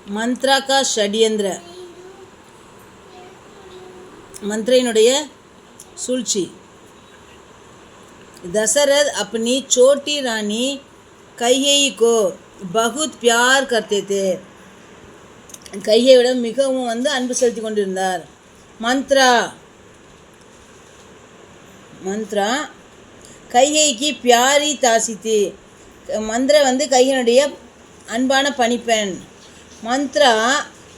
मंत्रा का षड्यंत्र मंत्रिनुடைய सूழ்ச்சி। दशरथ अपनी छोटी रानी कैकेयी को बहुत प्यार करते थे। கைகேயிடம் மிகவும் அன்பு செலுத்தி கொண்டிருந்தார்। मंत्रा கைகேயி की प्यारी दासी थी। मंत्रा கைகேயினுடைய அன்பான பணிப்பெண்। मंत्रा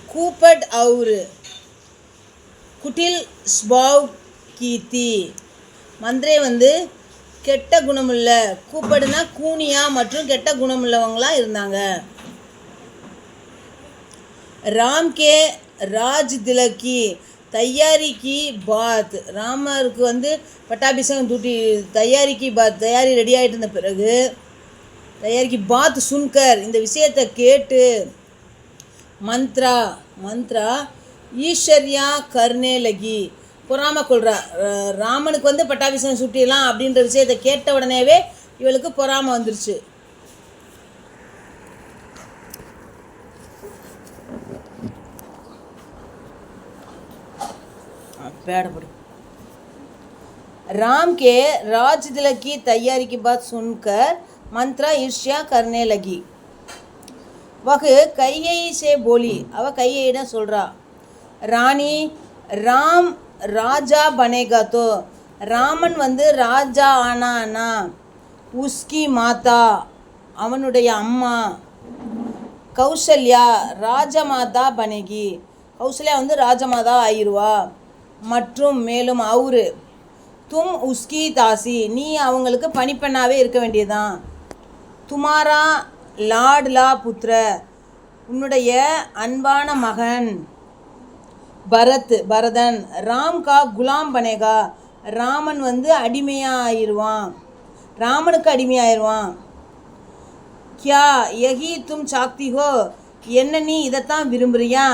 कूपट और कुटिल स्वभाव की थी। मंत्रे கெட்ட குணமுள்ள, கூப்படுனா கூனியா மற்றும் கெட்ட குணமுள்ளவங்களா இருந்தாங்க। राम के राज तिलक की तैयारी की बात, ராமருக்கு பட்டாபிஷேகம் தூட்டி தயாரி की बात, தயாரி ரெடி ஆகிட்டு இருந்த பிறகு तैयारी की बात सुनकर, இந்த விஷயத்தை கேட்டு मंत्रा ஈஸ்வர்யா करने लगी, பொறாம கொள்றா। ராமனுக்கு பட்டாபிஷேகம் சுட்டிடலாம் அப்படின்ற விஷயத்தை கேட்ட உடனேவே இவளுக்கு பொறாம வந்துருச்சு। राम के राज तिलक की तैयारी की बात सुनकर मंत्रा ईर्ष्या करने लगी। वह कैकेयी से बोली, அவ கைகேயிடம் சொல்றா, ராணி राम राजा बनेगा तो, ராமன் ராஜா ஆனானா उसकी माता, அவனுடைய அம்மா கௌசல்யா ராஜமாதா बनेगी, கௌசல்யா ராஜமாதா ஆயிருவா। மற்றும் மேலும் அவரு தும் உஸ்கி தாசி, நீ அவங்களுக்கு பணிப்பெண்ணாவே இருக்க வேண்டியதான்। துமாரா லாட்லா புத்திர, உன்னுடைய அன்பான மகன் பரதன் ராம் கா குலாம் பனேகா, ராமன் அடிமையாயிருவான், ராமனுக்கு அடிமையாயிருவான்। கியா யஹி தும் சாக்தி ஹோ, என்ன நீ இதைத்தான் விரும்புறியா।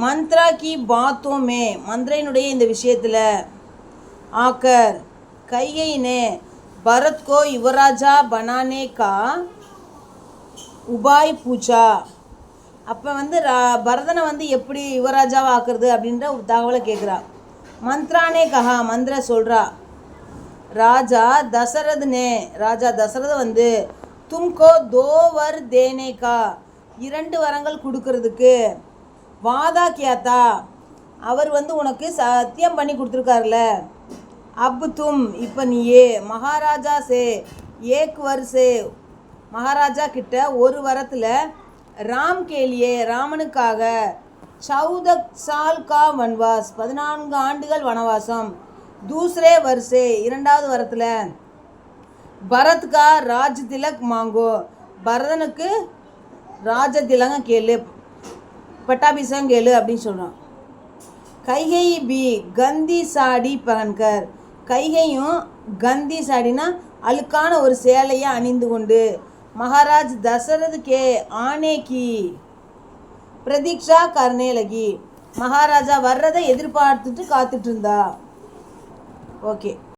मंत्रा की बातों में, मंत्रिनुடைய இந்த விஷயத்தில் आकर कैकेयी ने भरत को युवराजा बनाने का उपाय पूछा। அப்போ பரதனை எப்படி யுவராஜாவை ஆக்குறது அப்படின்ற ஒரு தகவலை கேட்குறா। मंत्राने कहा, मंत्रा சொல்கிறா, ராஜா தசரத் तुमको 2 वर देने का, 2 வரங்கள் கொடுக்கறதுக்கு வாதா கியாத்தா, அவர் உனக்கு சத்தியம் பண்ணி கொடுத்துருக்காருல। அப் தும், இப்போ நீயே மகாராஜா சே ஏக் வர் சே, மகாராஜா கிட்ட 1 வரத்தில் ராம் கேலியே, ராமனுக்காக 14 சால் கா வன்வாஸ், 14 ஆண்டுகள் வனவாசம்। தூசரே வருஷே, 2வது வரத்தில் பரத் கா ராஜ் திலக் மாங்கோ, பரதனுக்கு ராஜ திலகம் கேளு, பட்டாபிஷேகம் கேளு அப்படின்னு சொல்கிறான்। கைகேயி பி கந்தி சாடி பகன்கர், கைகையும் கந்தி சாடினா அழுக்கான ஒரு சேலையை அணிந்து கொண்டு மகாராஜ் தசரத் கே ஆனே கி பிரதீக்ஷா கர்னே லகி, மகாராஜா வர்றதை எதிர்பார்த்துட்டு காத்துட்டு இருந்தா। ஓகே।